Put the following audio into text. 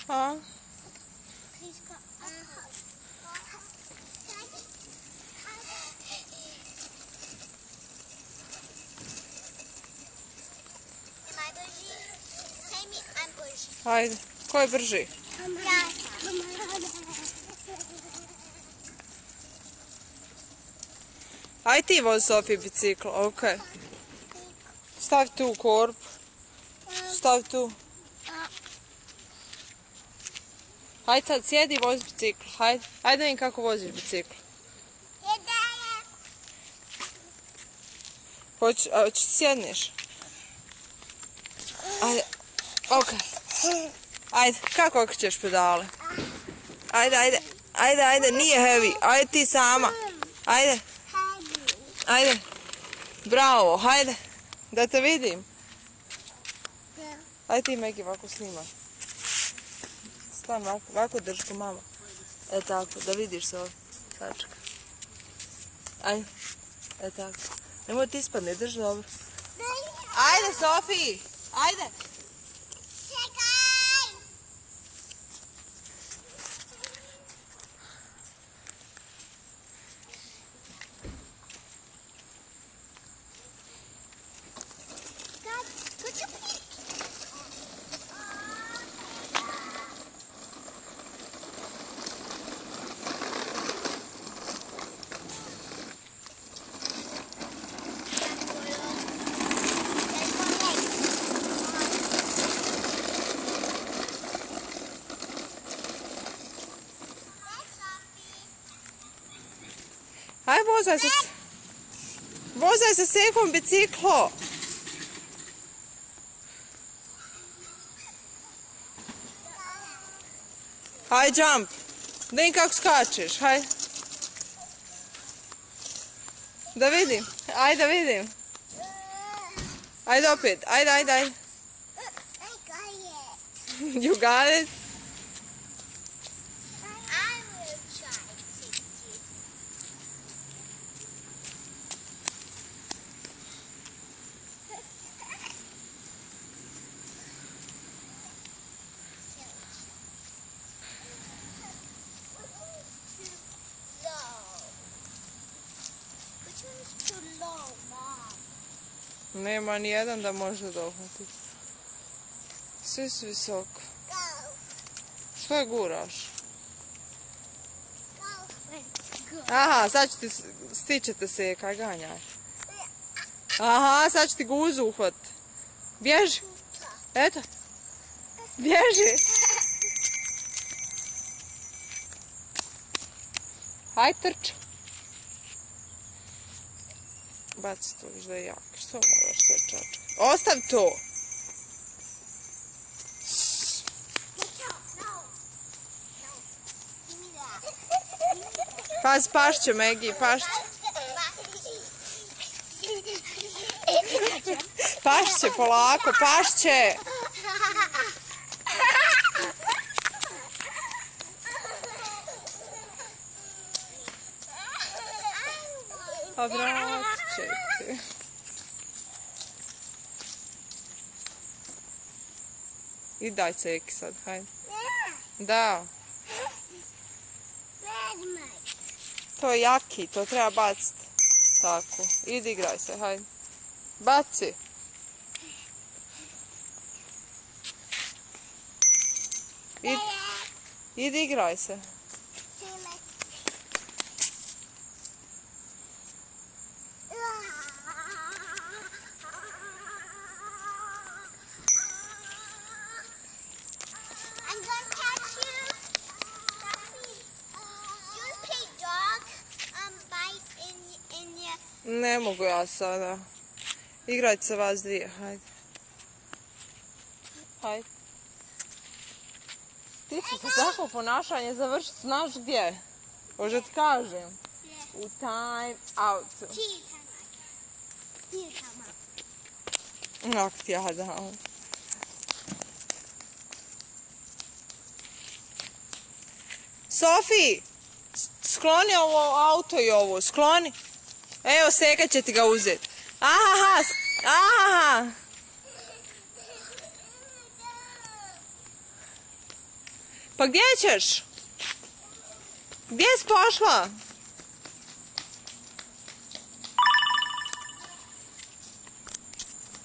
A? Hajde, ko je brži? Aj ti vozi Sofiji bicikl, ok. Stavi tu u korpu. Stavi tu. Hajde sad, sjedi i vozi bicikl. Hajde, hajde vidim kako voziš bicikl. Hoćeš sjedniš? Ajde, ok. Ajde, kako okrećeš pedale? Ajde, ajde, ajde, ajde, nije heavy. Ajde ti sama. Ajde. Ajde. Bravo, hajde. Da te vidim. Ajde ti Megi ovako snima. Stan ovako drži ko mama. E tako, da vidiš se ovdje. Sačka. Ajde. E tako. Nemoj ti ispadne, drži dobro. Ajde Sofiji. Ajde. Aj, vozaj se sekom biciklo. Aj, jump. Da vidim kako skačeš, haj. Da vidim, aj da vidim. Ajde opet, ajde, ajde, ajde. You got it? Nema ni jedan da može dohvatiti. Svi su visoko. Sve guraš. Aha, sad ću ti stičete se, kaj ganjaj. Aha, sad ću ti guzu uhvat. Bježi. Eto. Bježi. Haj trča. Baci to, viš da je jak. Što moraš sve čačka? Ostav to! Paz, pašće, Megi, pašće. Pašće, polako, pašće! A vrat, čekaj. I daj ceki sad, hajde. Da. To je jaki, to treba baciti. Tako, idi igraj se, hajde. Baci. Idi igraj se. Ne mogu ja sada. Igrajte se vas dvije, hajde. Hajde. Ti će se takvo ponašanje završiti, znaš gdje? Može ti kažem. U time outu. Ak ti ja dam. Sofi! Skloni ovo auto i ovo, skloni. Evo, Seka će ti ga uzeti. Aha, aha. Pa gdje ćeš? Gdje si pošla?